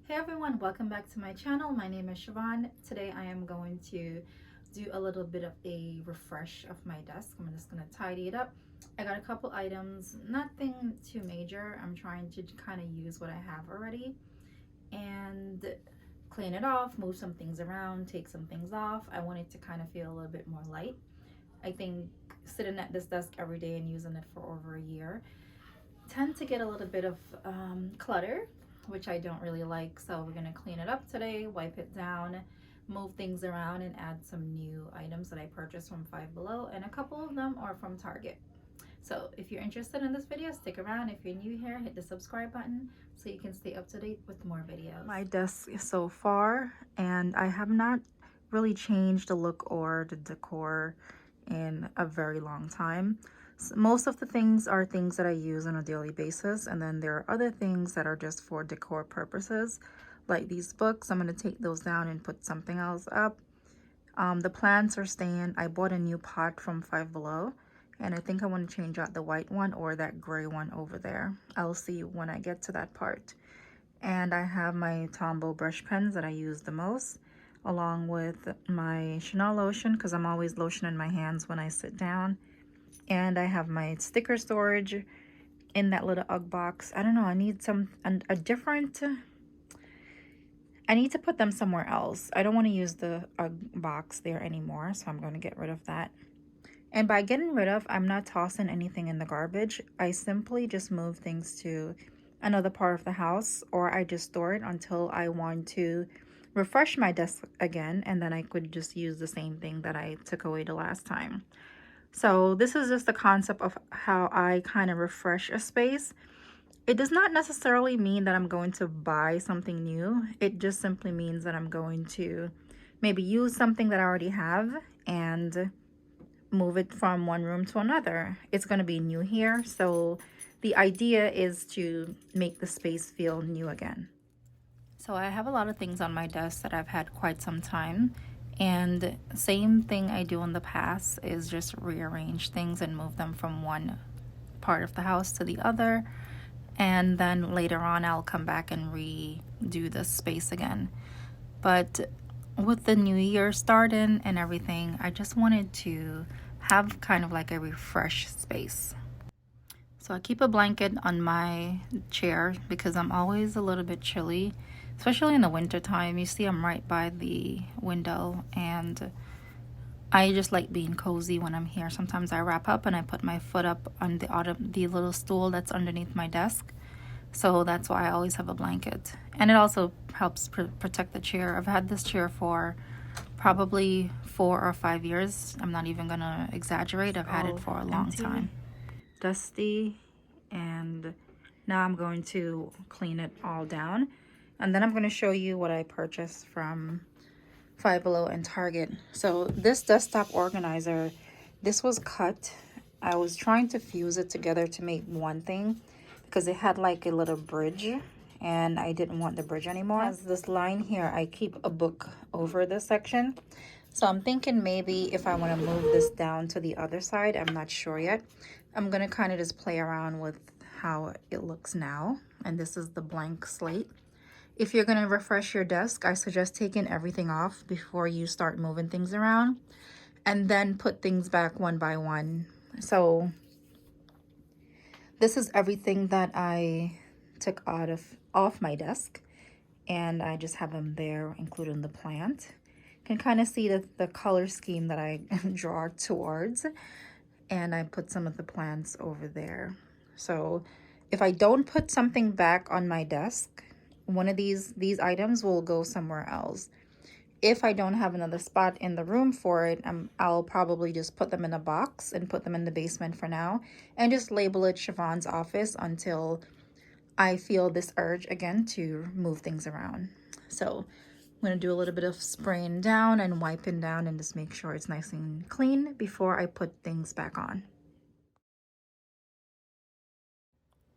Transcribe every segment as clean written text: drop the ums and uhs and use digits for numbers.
Hey everyone, welcome back to my channel. My name is Siobhan. Today I am going to do a little bit of a refresh of my desk. I'm just going to tidy it up. I got a couple items, nothing too major. I'm trying to kind of use what I have already and clean it off, move some things around, take some things off. I want it to kind of feel a little bit more light. I think sitting at this desk every day and using it for over a year tend to get a little bit of clutter, which I don't really like. So we're gonna clean it up today, wipe it down, move things around, and add some new items that I purchased from Five Below, and a couple of them are from Target. So if you're interested in this video, stick around. If you're new here, hit the subscribe button so you can stay up to date with more videos. My desk so far, and I have not really changed the look or the decor in a very long time. Most of the things are things that I use on a daily basis, and then there are other things that are just for decor purposes, like these books. I'm going to take those down and put something else up. The plants are staying. I bought a new pot from Five Below, and I think I want to change out the white one or that gray one over there. I'll see when I get to that part. And I have my Tombow brush pens that I use the most, along with my Chanel lotion, because I'm always lotioning my hands when I sit down. And I have my sticker storage in that little UGG box. I don't know, I need a different, I need to put them somewhere else. I don't want to use the UGG box there anymore, so I'm going to get rid of that. And by getting rid of, I'm not tossing anything in the garbage. I simply just move things to another part of the house, or I just store it until I want to refresh my desk again, and then I could just use the same thing that I took away the last time. So this is just the concept of how I kind of refresh a space. It does not necessarily mean that I'm going to buy something new. It just simply means that I'm going to maybe use something that I already have and move it from one room to another. It's going to be new here, so the idea is to make the space feel new again. So I have a lot of things on my desk that I've had quite some time. And same thing I do in the past is just rearrange things and move them from one part of the house to the other. And then later on, I'll come back and redo the space again. But with the new year starting and everything, I just wanted to have kind of like a refresh space. So I keep a blanket on my chair because I'm always a little bit chilly, especially in the winter time. You see I'm right by the window, and I just like being cozy when I'm here. Sometimes I wrap up and I put my foot up on the little stool that's underneath my desk. So that's why I always have a blanket. And it also helps protect the chair. I've had this chair for probably 4 or 5 years. I'm not even gonna exaggerate. I've had it for a long time. Dusty, and now I'm going to clean it all down, and then I'm going to show you what I purchased from Five Below and Target. So this desktop organizer, this was cut. I was trying to fuse it together to make one thing because it had like a little bridge, and I didn't want the bridge anymore. As this line here, I keep a book over this section. So I'm thinking maybe if I want to move this down to the other side, I'm not sure yet. I'm going to kind of just play around with how it looks now. And this is the blank slate. If you're going to refresh your desk, I suggest taking everything off before you start moving things around, and then put things back one by one. So this is everything that I took off my desk, and I just have them there, including the plant. You can kind of see the color scheme that I draw towards. And I put some of the plants over there. So if I don't put something back on my desk, one of these items will go somewhere else. If I don't have another spot in the room for it, I'll probably just put them in a box and put them in the basement for now, and just label it Siobhan's office until I feel this urge again to move things around. So I'm going to do a little bit of spraying down and wiping down and just make sure it's nice and clean before I put things back on.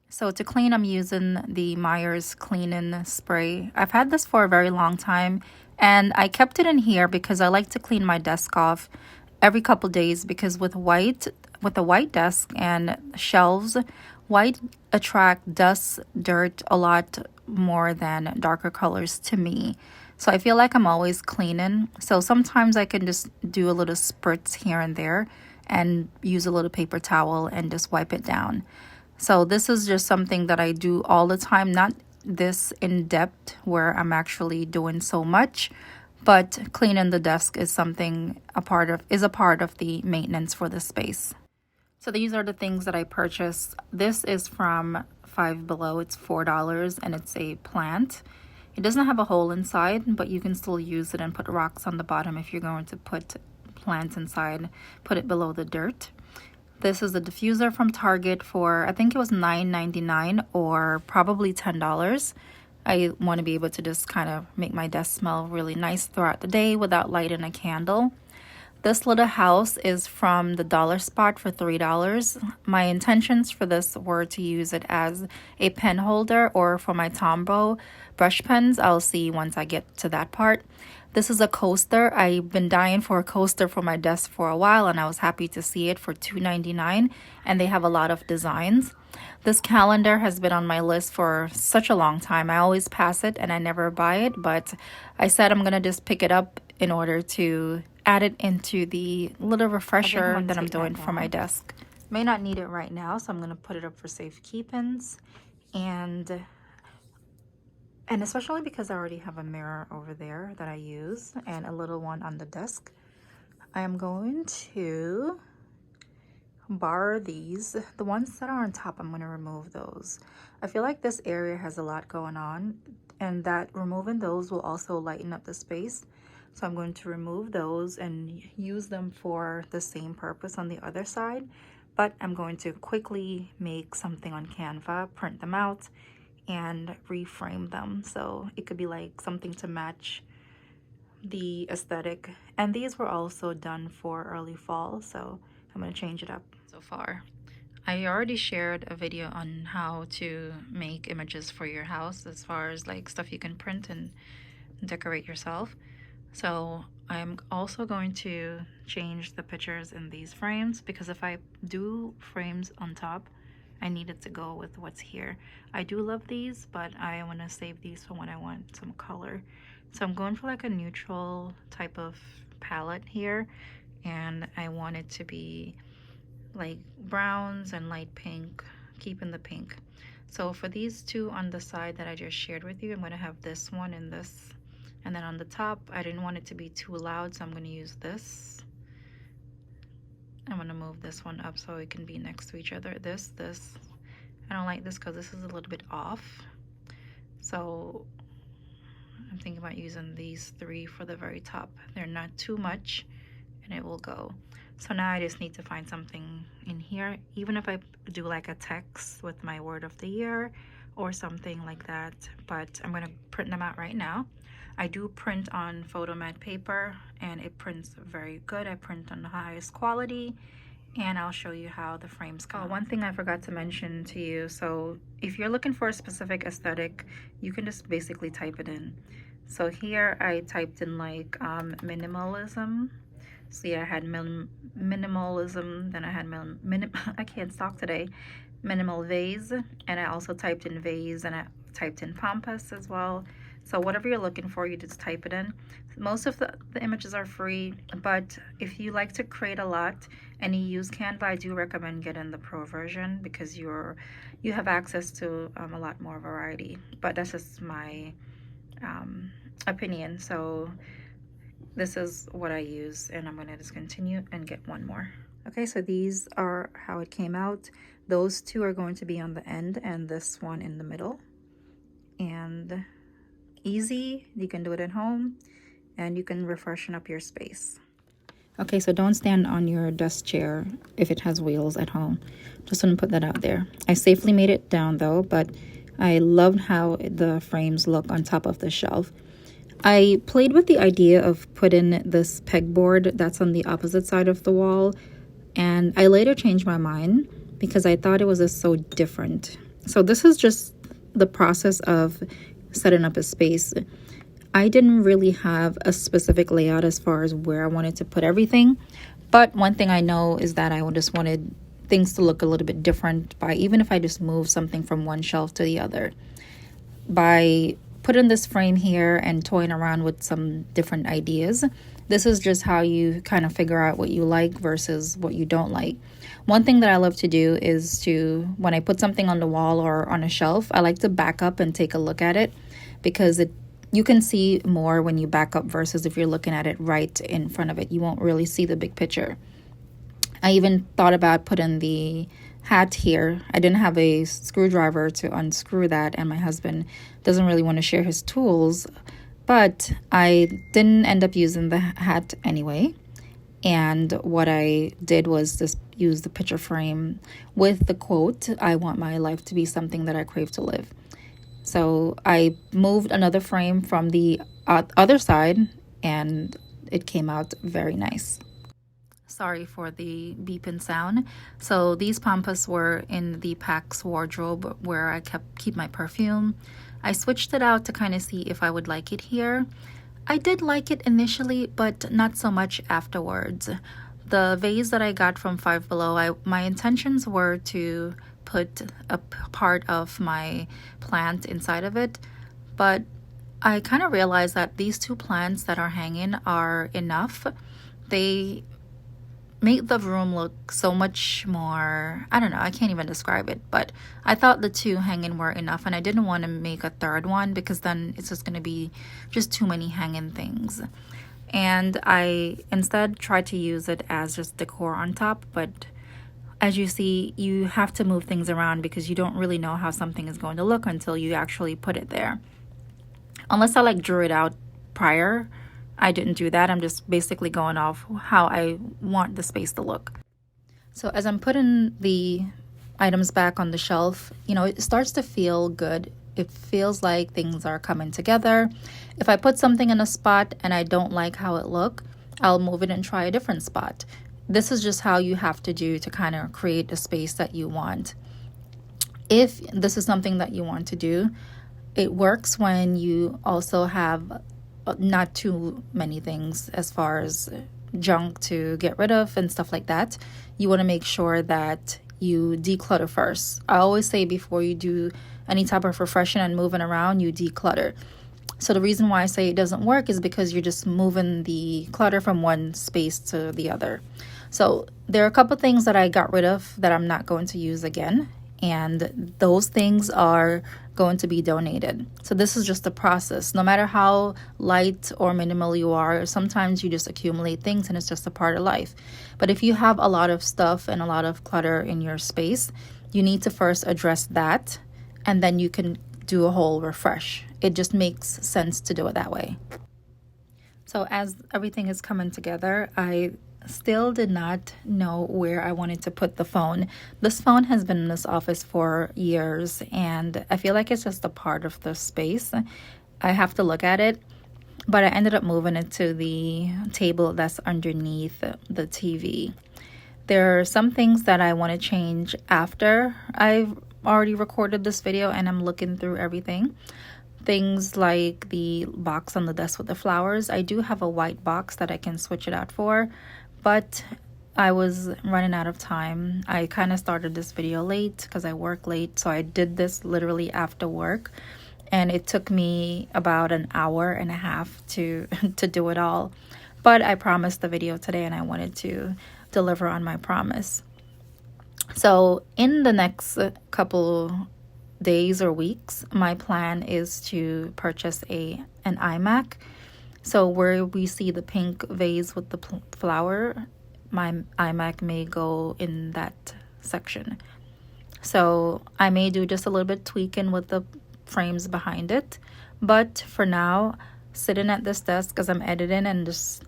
So to clean, I'm using the Myers cleaning spray. I've had this for a very long time, and I kept it in here because I like to clean my desk off every couple days, because with a white desk and shelves, white attract dust, dirt a lot more than darker colors to me. So I feel like I'm always cleaning. So sometimes I can just do a little spritz here and there and use a little paper towel and just wipe it down. So this is just something that I do all the time, not this in depth where I'm actually doing so much, but cleaning the desk is something a part of the maintenance for the space. So these are the things that I purchased. This is from Five Below. It's $4 and it's a plant. It doesn't have a hole inside, but you can still use it and put rocks on the bottom if you're going to put plants inside, put it below the dirt. This is the diffuser from Target for, I think it was $9.99 or probably $10. I want to be able to just kind of make my desk smell really nice throughout the day without lighting a candle. This little house is from the Dollar Spot for $3. My intentions for this were to use it as a pen holder or for my Tombow brush pens. I'll see once I get to that part. This is a coaster. I've been dying for a coaster for my desk for a while, and I was happy to see it for $2.99, and they have a lot of designs. This calendar has been on my list for such a long time. I always pass it and I never buy it, but I said I'm going to just pick it up in order to add it into the little refresher that I'm doing for my desk. May not need it right now, so I'm going to put it up for safekeepings. And especially because I already have a mirror over there that I use and a little one on the desk, I am going to borrow these. The ones that are on top, I'm going to remove those. I feel like this area has a lot going on, and that removing those will also lighten up the space. So I'm going to remove those and use them for the same purpose on the other side. But I'm going to quickly make something on Canva, print them out, and reframe them. So it could be like something to match the aesthetic. And these were also done for early fall, so I'm going to change it up. So far, I already shared a video on how to make images for your house as far as like stuff you can print and decorate yourself. So I'm also going to change the pictures in these frames, because if I do frames on top, I need it to go with what's here. I do love these, but I want to save these for when I want some color. So I'm going for like a neutral type of palette here, and I want it to be like browns and light pink, keeping the pink. So for these two on the side that I just shared with you, I'm going to have this one and this. And then on the top, I didn't want it to be too loud, so I'm going to use this. I'm going to move this one up so it can be next to each other. This. I don't like this because this is a little bit off. So I'm thinking about using these three for the very top. They're not too much, and it will go. So now I just need to find something in here, even if I do like a text with my word of the year or something like that. But I'm going to print them out right now. I do print on photomat paper, and it prints very good. I print on the highest quality, and I'll show you how the frames come. One thing I forgot to mention to you, so if you're looking for a specific aesthetic, you can just basically type it in. So here I typed in like minimalism. So yeah, I had minimalism, then I had I can't talk today, minimal vase, and I also typed in vase, and I typed in pampas as well. So whatever you're looking for, you just type it in. Most of the images are free, but if you like to create a lot and you use Canva, I do recommend getting the pro version, because you have access to a lot more variety. But that's just my opinion. So this is what I use, and I'm going to just continue and get one more. Okay, so these are how it came out. Those two are going to be on the end, and this one in the middle. And easy, you can do it at home, and you can refreshen up your space. Okay, so don't stand on your desk chair if it has wheels at home. Just want to put that out there. I safely made it down though, but I loved how the frames look on top of the shelf. I played with the idea of putting this pegboard that's on the opposite side of the wall, and I later changed my mind because I thought it was just so different. So this is just the process of setting up a space. I didn't really have a specific layout as far as where I wanted to put everything, but one thing I know is that I just wanted things to look a little bit different by even if I just move something from one shelf to the other. By putting this frame here and toying around with some different ideas, this is just how you kind of figure out what you like versus what you don't like. One thing that I love to do is to, when I put something on the wall or on a shelf, I like to back up and take a look at it, because you can see more when you back up versus if you're looking at it right in front of it. You won't really see the big picture. I even thought about putting the hat here. I didn't have a screwdriver to unscrew that, and my husband doesn't really want to share his tools, but I didn't end up using the hat anyway. And what I did was just use the picture frame with the quote, "I want my life to be something that I crave to live." So I moved another frame from the other side, and it came out very nice. Sorry for the beeping sound. So these pampas were in the Pax wardrobe where I keep my perfume. I switched it out to kind of see if I would like it here. I did like it initially, but not so much afterwards. The vase that I got from Five Below, my intentions were to put a part of my plant inside of it, but I kind of realized that these two plants that are hanging are enough. They make the room look so much more, I don't know, I can't even describe it, but I thought the two hanging were enough, and I didn't want to make a third one because then it's just going to be just too many hanging things. And I instead tried to use it as just decor on top, but as you see, you have to move things around because you don't really know how something is going to look until you actually put it there. Unless I drew it out prior, I didn't do that. I'm just basically going off how I want the space to look. So as I'm putting the items back on the shelf, it starts to feel good. It feels like things are coming together. If I put something in a spot and I don't like how it looks, I'll move it and try a different spot. This is just how you have to do to kind of create a space that you want. If this is something that you want to do, it works when you also have not too many things as far as junk to get rid of and stuff like that. You want to make sure that you declutter first. I always say before you do any type of refreshing and moving around, you declutter. So the reason why I say it doesn't work is because you're just moving the clutter from one space to the other. So there are a couple things that I got rid of that I'm not going to use again, and those things are going to be donated. So this is just the process. No matter how light or minimal you are, sometimes you just accumulate things and it's just a part of life. But if you have a lot of stuff and a lot of clutter in your space, you need to first address that, and then you can do a whole refresh. It just makes sense to do it that way. So as everything is coming together, I still did not know where I wanted to put the phone. This phone has been in this office for years, and I feel like it's just a part of the space. I have to look at it, but I ended up moving it to the table that's underneath the TV. There are some things that I want to change after I've already recorded this video and I'm looking through everything. Things like the box on the desk with the flowers. I do have a white box that I can switch it out for, but I was running out of time. I kind of started this video late because I work late, so I did this literally after work, and it took me about an hour and a half to do it all. But I promised the video today and I wanted to deliver on my promise. So in the next couple days or weeks, my plan is to purchase an iMac. So where we see the pink vase with the flower, my iMac may go in that section. So I may do just a little bit tweaking with the frames behind it. But for now, sitting at this desk as I'm editing and just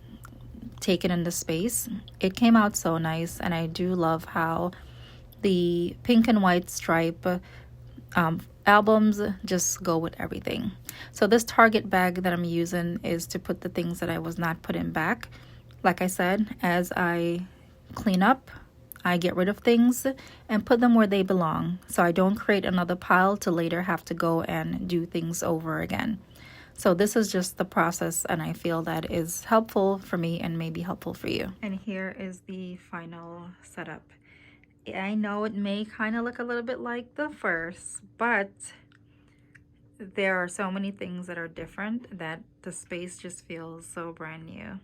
taking in the space, it came out so nice. And I do love how the pink and white stripe albums just go with everything. So this Target bag that I'm using is to put the things that I was not putting back. Like I said, as I clean up, I get rid of things and put them where they belong, so I don't create another pile to later have to go and do things over again. So this is just the process, and I feel that is helpful for me and may be helpful for you. And here is the final setup. I know it may kind of look a little bit like the first, but there are so many things that are different that the space just feels so brand new.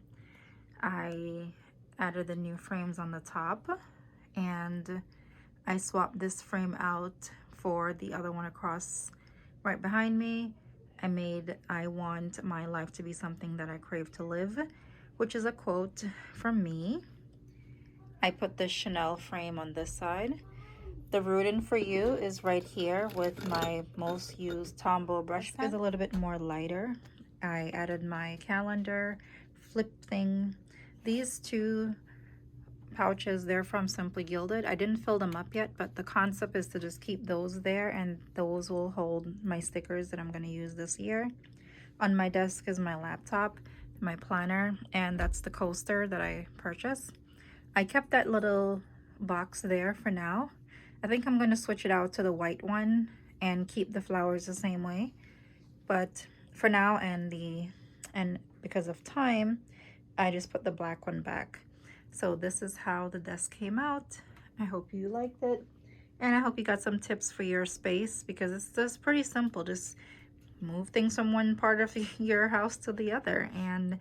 I added the new frames on the top, and I swapped this frame out for the other one across right behind me. I want my life to be something that I crave to live, which is a quote from me. I put the Chanel frame on this side. The Rootin' For You is right here with my most used Tombow brush pen. It's a little bit more lighter. I added my calendar flip thing. These two pouches, they're from Simply Gilded. I didn't fill them up yet, but the concept is to just keep those there, and those will hold my stickers that I'm going to use this year. On my desk is my laptop, my planner, and that's the coaster that I purchased. I kept that little box there for now. I think I'm going to switch it out to the white one and keep the flowers the same way, but for now, and because of time, I just put the black one back. So this is how the desk came out. I hope you liked it, and I hope you got some tips for your space, because it's just pretty simple. Just move things from one part of your house to the other and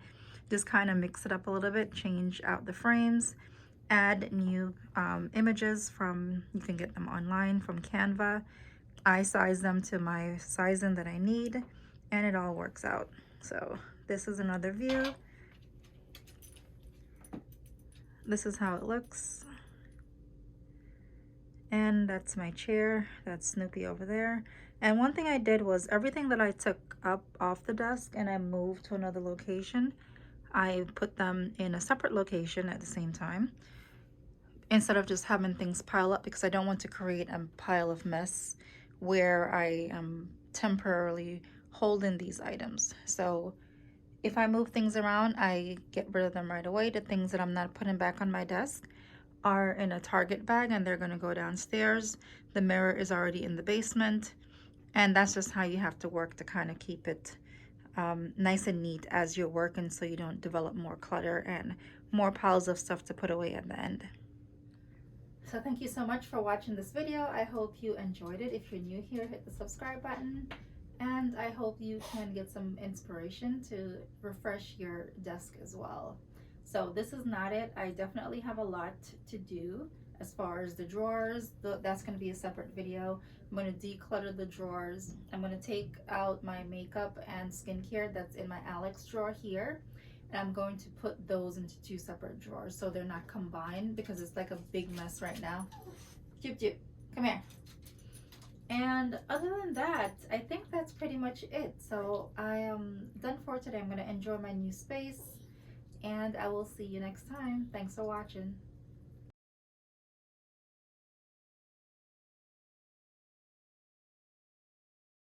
just kind of mix it up a little bit, change out the frames, add new images from, you can get them online from Canva. I size them to my sizing that I need, and it all works out. So this is another view. This is how it looks. And that's my chair. That's Snoopy over there. And one thing I did was everything that I took up off the desk and I moved to another location, I put them in a separate location at the same time, instead of just having things pile up, because I don't want to create a pile of mess where I am temporarily holding these items. So if I move things around, I get rid of them right away. The things that I'm not putting back on my desk are in a Target bag, and they're going to go downstairs. The mirror is already in the basement, and that's just how you have to work to kind of keep it nice and neat as you're working, so you don't develop more clutter and more piles of stuff to put away at the end. So thank you so much for watching this video. I hope you enjoyed it. If you're new here, hit the subscribe button, and I hope you can get some inspiration to refresh your desk as well. So this is not it. I definitely have a lot to do as far as the drawers. That's going to be a separate video. I'm going to declutter the drawers. I'm going to take out my makeup and skincare that's in my Alex drawer here, and I'm going to put those into two separate drawers so they're not combined, because it's like a big mess right now. Jip Jip, come here. And other than that, I think that's pretty much it. So I am done for today. I'm going to enjoy my new space, and I will see you next time. Thanks for watching.